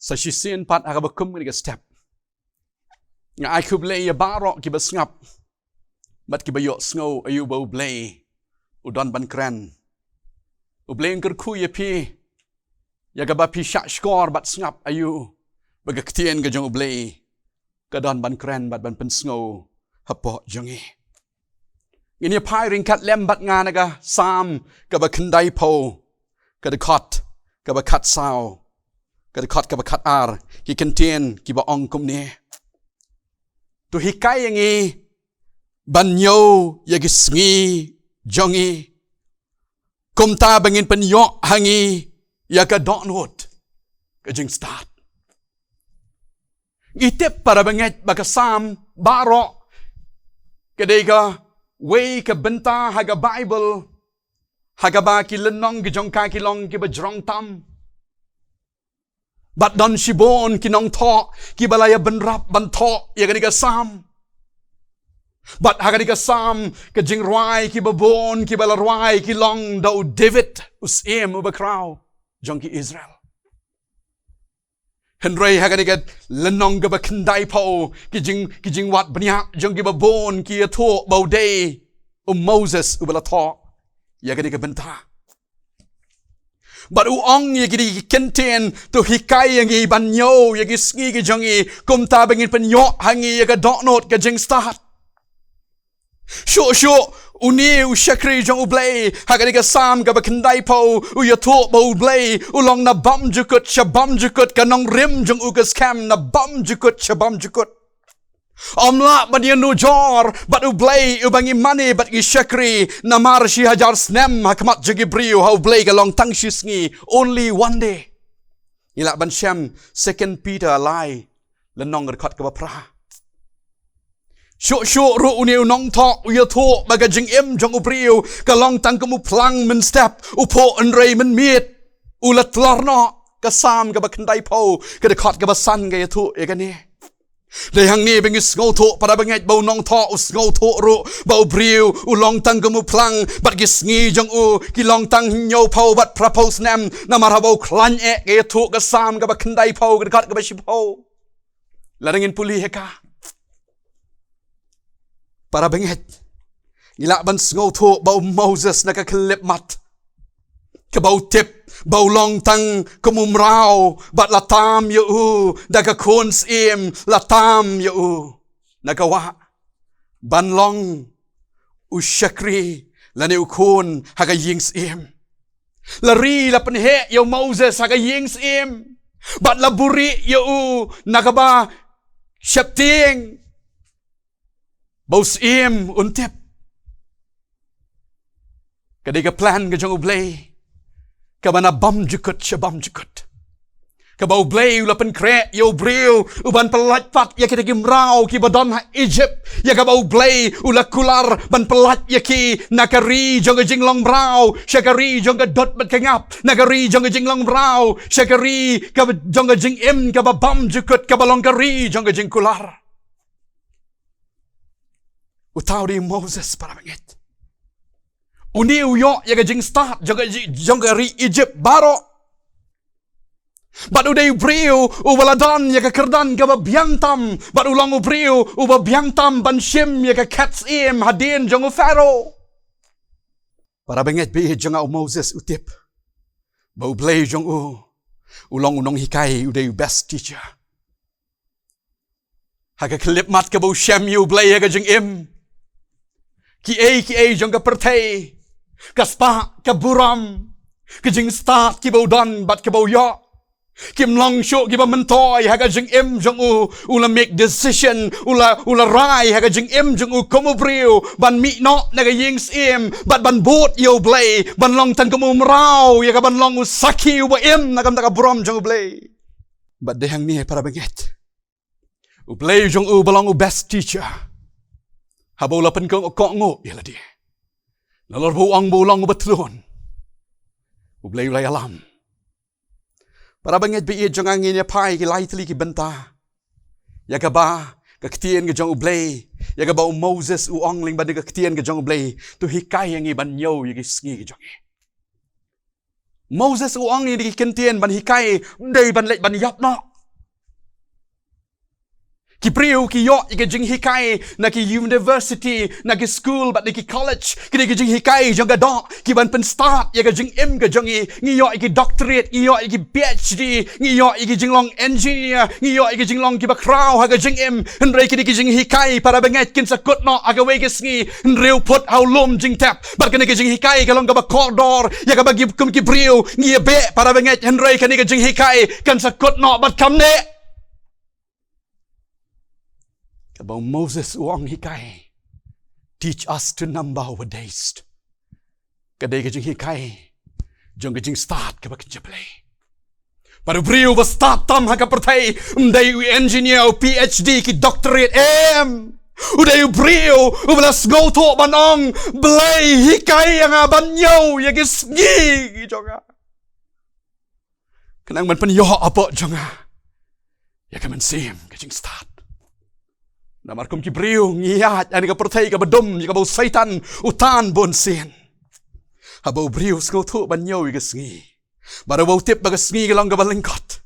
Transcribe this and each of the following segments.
sa sisian pat akabakum ni step nga ai U Blei ya barok ki basngap bat ki bayok sngo ayu U Blei udon ban kran U Blei ngker khu ya pi ya ga ba pi syak skor bat snap ayu baga ktien ga jong U Blei ka don ban kran bat ban pen sngo hapo jongi ini pai ringkat lem bat nga naga Salm ka ba khendai po ka de khot ka ba khat sao ka de khot ka ba khat ar ki kentien ki ba ong kum ne tu hikai yangi banyo yagi sngi jongi kumta bangin penyo hangi ya ka donut ka jing start itip para banget baka Salm baro kadega way ka benta haga Bible haga ba ki lenong ki jong ka ki long ki ba jrong tam bat don shibon ki nong tho ki balaya benrap ban tho ya ka Salm bat haga ka Salm ka jing rwai ki ba bon ki bala rwai ki long do David us em uba kraw jong ki Israel Henry haga ka lenong ka ba khendai po ki jing wat bnya jong ki ba bon ki tho bo day Moses ubala tho ya ka benta but uong yagi kentien tu hikai yangi banyo yagi sngi ki jongi kumta bangin penyo hangi yaga donot ka jing start sho uni u shakri jong U Blei hagani ka Salm ka bakandai po u yato ba U Blei ulong na bam jukut shabam jukut ka nong rim jong u ka scam na bam jukut shabam jukut Omla badia no jor but U Blei u bangi money but ki shakri namar shi hajar snem hakmat jagi briu how Blei ka long tang shi sngi only one day ila ban sham 2 Peter lai lenong rekat ka pra sho ru uniu nong tho u yato baga jing im jong U briu ka long tang kamu plang men step u po en rei men miet u lat lorno ka Salm ka bakandai po ka de khat ka basan ga yato egani Dai hang ni bengi sngo tho para bengai bau nong tho u sngo tho ru bau briu u long tang kamu plang bat gi sngi jong u ki long tang nyo pau bat propose nam na mar bau klan e ge tho ka Salm ka ba khandai pau ka khat ka ba ship pau la ringin puli heka para bengai ila ban sngo tho bau Moses na ka klip mat ka bau tip bau long tang kumum rao bat latam yu daga khons im latam yu nagawa ban long u shakri lane u khon haga yings im la ri la pen he yo Moses haga yings im bat la buri yu nagaba shapting bau im untip kadega plan ga jong U Blei kabana bam jukut shabam jukut kabau Blei ulapan kre yo briu uban pelat pat ya kita gimrau ki badon Egypt ya kabau Blei ulakular ban pelat ya ki nakari jonga jinglong brau shakari jonga dot bat kengap nakari jonga jinglong brau shakari ka jonga jing im ka bam jukut ka balong kari jonga jingkular utau di Moses para banget uni uyo ya ka jing start jonga ri Egypt baro but uday briu u baladon ya ka kerdan ka biangtam but ulang u briu u biangtam ban shim ya ka cats im hadin jong u Pharaoh para banget bi jonga u Moses utip bau Blei jong u ulang unong hikai uday best teacher haga klip mat ka bau shem u Blei ya ka jing im ki a jong ka pertei kaspa ka buram ka jing start ki bau don bat ka bau yo kim long show ki ba mentoy haga jing im jong u ula make decision ula rai haga jing im jong u komu briu ban mi no naga yings im bat ban bot yo Blei ban long tan komu mrau ya ka ban long u saki u ba im nagam ta ka buram jong u Blei bat de hang ni para banget u Blei jong u balong u best teacher habau lapan kong ko ngo yala dia nalor bu ang bu long betlon u Blei ulai alam para banget bi jong angin ya pai ki lai tli ki benta ya ka ba Ka Ktien ke jong U Blei, ya ka ba Moses u ongling ba Ka Ktien ke jong U Blei, tu hikai yang iban nyo ya ki sngi ke jong. Moses u ongling di Ka Ktien ban hikai, dei ban lek ban yap no. Ki priu ki yo ki jing hikai na ki university na ki school but ki college ki jing hikai jong do ki ban pen start ya jing im ga jong ngi yo ki doctorate ngi yo ki PhD ngi yo ki jing long engineer ngi yo ki jing long ki ba crow ha ga jing im nre ki jing hikai para bengat kin sa kot no aga we ngi nreu put how lom jing tap bar ki jing hikai ka long ga ba corridor ya ga ba gi kum ki priu ngi be para bengat nre ki jing hikai kan sa kot no bat kam ne about Moses uang hikai teach us to number our days. Kadai ka jing hikai jong ka jing start ka ba kynja play. Paru priu ba start tam ha ka pertai dai engineer PhD ki doctorate uday priu ublas go to banong blay hikai yang banyo ya gisgi jonga. Kanang man pan yo apa jonga. Ya ka mynsiem ka jing start. Namarkum ki priu ngiyat ani ka pertai ka badum ka bau satan utan bon sen. Habau priu sko thu banyo ka sngi. Bara bau tip ba ka sngi ka long ka lyngkot.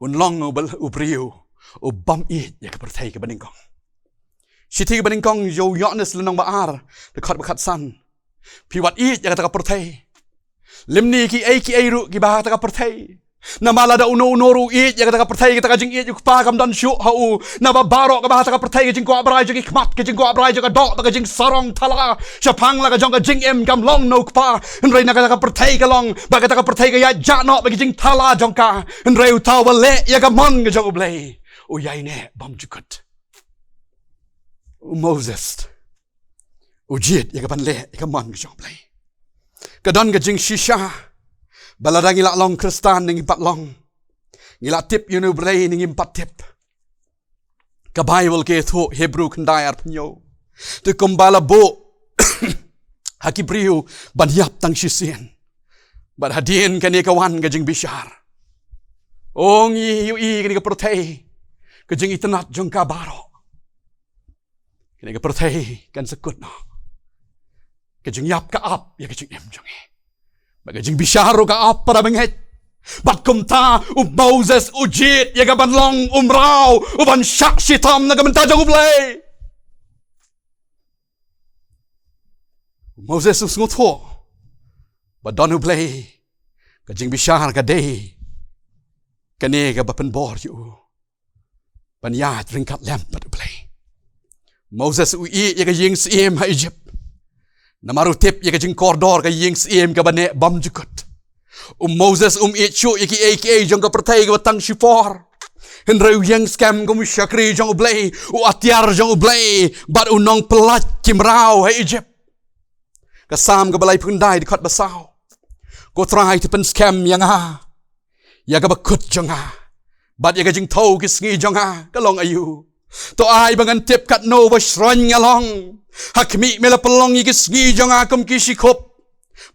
Un long u priu u bam it ya ka pertai ka baningkong. Shiti ka baningkong yo yonnes lenong baar the khat bakhat san. Pi wat it ya ka pertai. Limni ki ai ru ki ba ta ka pertai. Na malada uno it ya ka pertai ka jing it yu pa kam dan shu hau na ba baro ka ba ta ka pertai ka jing ko abrai jing khmat ka jing ko abrai ka dok ka jing sarong thala chapang la ka jong ka jing em kam long no pa nrei na ka pertai ka long ba ka ta ka pertai ka ya ja no ba ka jing thala jong ka nrei utaw ba le ya ka mon ka jong U Blei o yai ne bam jukut Moses o jit ya ka pan le ya ka mon ka jong U Blei ka don ka jing shisha baladang ila long kristan ning impat long. Ngila tip U Blei ning impat tip. Ka Bible ke thu Hebrew kandai arpnyo. Tu kumbala bo haki priu ban yap tang shisien. Bad hadien kani kawan ka jing bishar. Ong yu kani ka protei. Ka jing itanat jong ka baro. Kani ka protei kan sekut no. Ka jing yap ka ap ya ka jing em jong Baga jing bisharo ka ap para benget. Bat kumta Moses ujit ya ka banlong umraw uban syak shitam na kamenta jong U Blei. Moses usngot ho. Badon U Blei ka jing bishar ka day. Kani ka bapen bor yu. Banyat ringkat lempat U Blei. Moses ui ya ka jing siem ha Egypt. Namaru tip ya ka jing koridor ka jing siem ka bane bam jukut. Moses itchu ya ki aka jong ka pertai ka batang shifor. Henreu yang scam ka musyakri jong U Blei. Atiar jong U Blei. Bat unong pelat kimrau ha Egypt. Ka Salm ka balai pundai di kot basau. Ko try to pen scam yang ha. Ya ka bakut jong ha. Bat ya ka jing tau ki sngi jong ha. Ka long ayu. To ai bangan tip kat no ba shron ngalong. Hakmi mela pelong iki sngi jong ha kum ki shikop.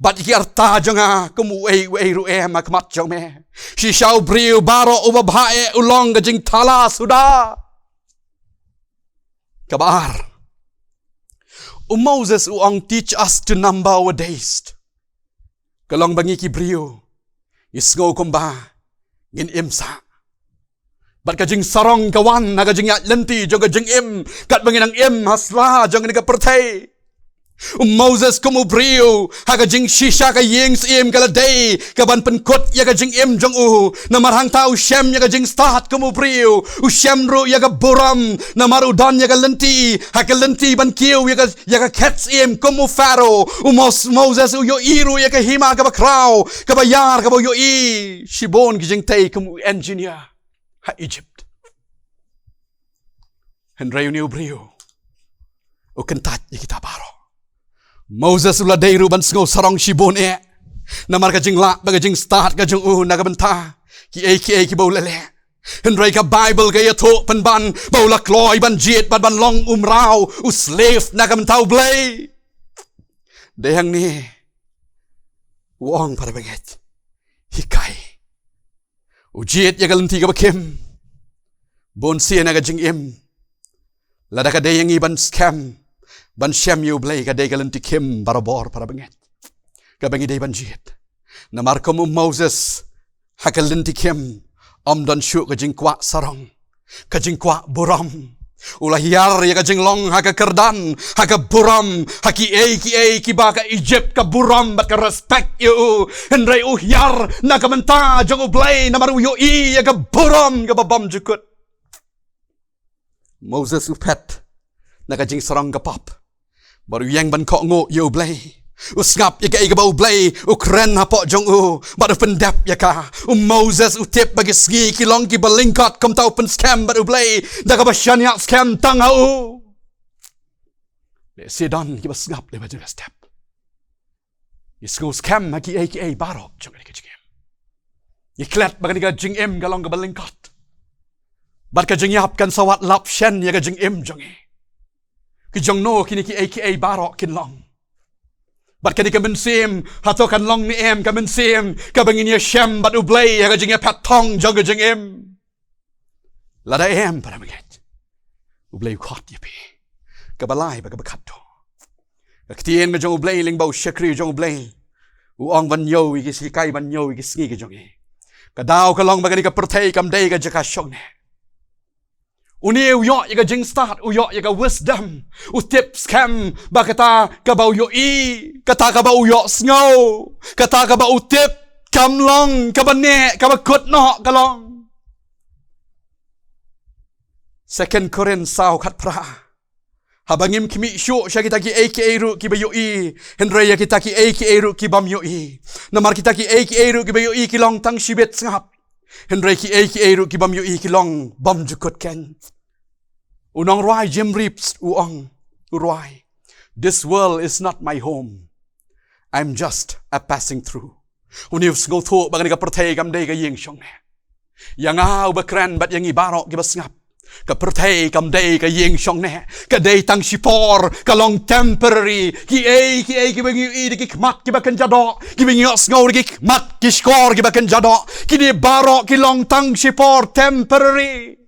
Bat iki arta jong ha kum wei ru akmat jong me. Si shau briu baro uba bhae ulong ka jing thala suda. Kabar. Moses uang teach us to number our days. Kalong bangi ki briu. Isngo kumba ngin imsa. Bat ka jing sarong kawan na ka jing yat lenti jong ka jing im kat banginang im hasla jong ni ka pertai. Moses kum U Blei ha ka jing shisha ka ying sim kala day ka ban pen kot ya ka jing im jong u na marhang tau shem ya ka jing start kum U Blei u shem ru ya ka buram na maru don ya ka lenti ha ka lenti ban kiu ya ka cats im kum U Pharaoh Moses u yo iru ya ka hima ka ba kraw ka ba yar ka ba yo i shibon ki jing tay kum U engineer ha Egypt. Henreu ni U Blei o kentat ya kita baro. Moses ula deiru ban sngo sarong shibon namar ka jing la baga jing start ka jing na ka benta ki bau lele. Henrei ka Bible ka yato pan ban bau la kloy ban jit ban long umraw u slave na ka benta U Blei. Dehang ni uong para banget hikai. Ujit ya galanti ka bakim. Bon siya na ka jing im. Lada ka deyang iban scam. Ban shem U Blei ka dey galanti kim barabor para banget. Ka bangi dey ban jit. Namar ko Moses ha galanti kim. Don syuk ka jing kwa sarong. ka jingkwa buram. Ulah hiar ya ka jinglong ha ka kerdan ha ka buram ha ki ba ka Egypt ka buram bat ka respect you hendrai hiar na ka menta jong U Blei na maru yo ya ka buram ka babam jukut. Moses upet na ka jing sarang ka pap baru yang ban ko ngo U Blei. Usngap ya ka U Blei ukren ha po jong u baru pendap ya ka Moses utip bagi sngi kilong ki lyngkot kom tau pen scam bat U Blei da ka basyan ya scam tang u le sedan ki basngap le baju step isku scam ha ki barok jong ka jingim iklet bagi ka jingim galong ka lyngkot bat ka jingyap kan sawat lap shen ya ka jingim jong ki jong no kini ki barok kin long. Bat kani ka mynsiem hato kan long ni ka mynsiem ka bangin ya shem bat U Blei ya ka jing ya patong jong ka jingim lada para maget U Blei K.J.P ka balai ba ka bakato Ka Ktien ma jong U Blei Lyngdoh shakri jong U Blei u ong ban yo i ki kai ban yo i ki sngi ka jong ka daw ka long ba kani ka perthei kam dei ka jaka shong ne Uni uyo ya ka jing start uyo ya ka wisdom u tip scam ba kata ka ba uyo kata ka ba uyo sngo kata ka ba u tip kam long ka ba ne ka ba kut no ka long 2 Korin sao khat pra habangim kimi shu sha kita ki ru ki ba yo hendrai ya kita ki ru ki bam yo namar kita ki ru ki ba yo ki long tang shibet ngap hendrai ki ru ki bam yo ki long bam jukut ken unong roi jim rips uong roi. This world is not my home. I'm just a passing through. Uniu sngo thu bagani ka perthei kam dei ka yeng shong ne. Yang au bakran bat yang ibarok ki basngap. Ka perthei kam dei ka yeng shong ne. Ka dei tang shipor ka long temporary ki bangi di ki kmat ki bakan jado. Ki bangi sngo di ki kmat ki skor ki bakan jado. Ki di barok ki long tang shipor temporary.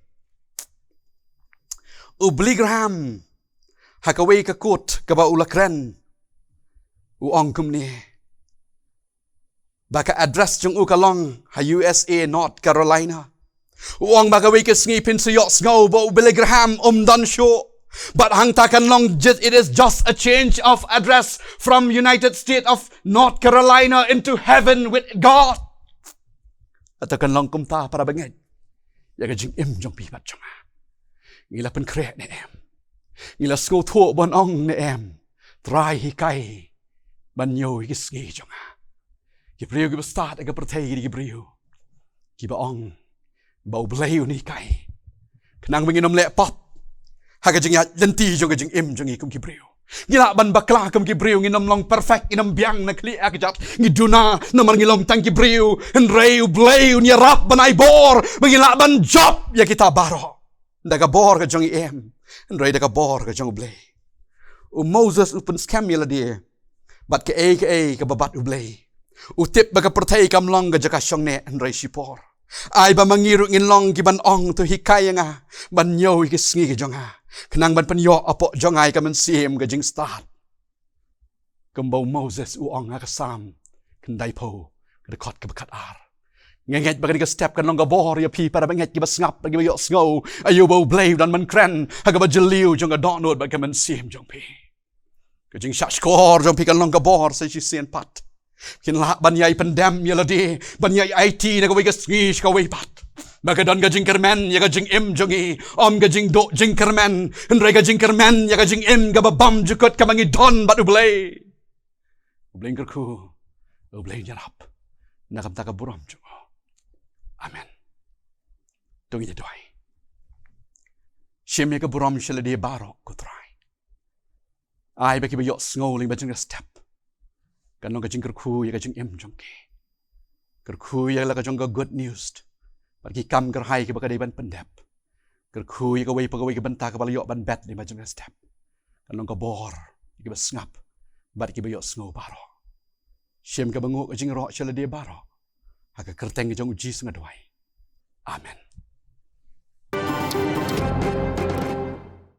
U Bligram hakaway ka kut ka ba ulakren uong kumni baka address jong u kalong ha USA North Carolina uong bakaway ka sngi pin sa yok sngo ba u Bligram dan show but hang takan long it is just a change of address from United States of North Carolina into heaven with God atakan long kumta para bangay ya ka jing jong pipat jong ngila pen krek ne ngila sko tho bon ong ne trai hi kai ban yo ki sngi jonga ki brio ki start ka perthei ki brio ki ba ong ba U Blei ni kai khnang bingin le pop ha ka jing ya lenti jong ka jing jong kum ki brio ngila ban bakla kum ki brio nginom long perfect inam biang na kli ak jat ngiduna namar ngilom tang ki brio hendrai U Blei ni rap ban ai bor bangila ban job ya kita baro daga bor ka jong ndrai daga bor ka jong U Blei u Moses upen scam yela dia bat ke ka babat U Blei u tip baga perthei kam long ga jaka shong ne ndrai shipor ai ba mangiru ngin long ki ban ong to hikai nga ban yo ki sngi ki jonga khnang ban pan yo apo jongai ka mynsiem ga jing start kambo Moses u ong ka Salm Kynthei ka khot ka bakat ar ngenget bagani ka step kan long ka bor ya pi para banget ki basngap bagi yo sngo ayo ba U Blei dan man kren haga ba jeliu jong ka donot ba ka mynsiem jong pi ka jing shak skor jong pi kan long ka bor sa si sen pat kin la ban yai pendam ya ladi ban yai IT na ka wi ka sngi ka wi pat baga don ka jing kermen ya ka jing jong om ka jing do jing kermen ndrai ka jing kermen ya ka jing ka ba bam jukot ka mangi don bat U Blei kerku U Blei nyarap nakam ta ka buram jong Amen. Tungi doai. Shim ya ka buram shela dia barok ko try. Ai ba ki ba yok sngoling ba jing step. Kan long ka jing kerku ya ka jing jong ki. Kerku ya la ka jong ka good news. Ba ki kam ker hai ki ba ka dei ban pendap. Kerku ya ka wei pa ka wei ka banta ka ba yok ban bet ni ba jing step. Kan long ka bor ki ba snap. Ba ki ba yok sngo barok. Shim ka bangu ka jing ro shela dia barok. Ka kyrteng jong U Jisu ngadwai. Amen.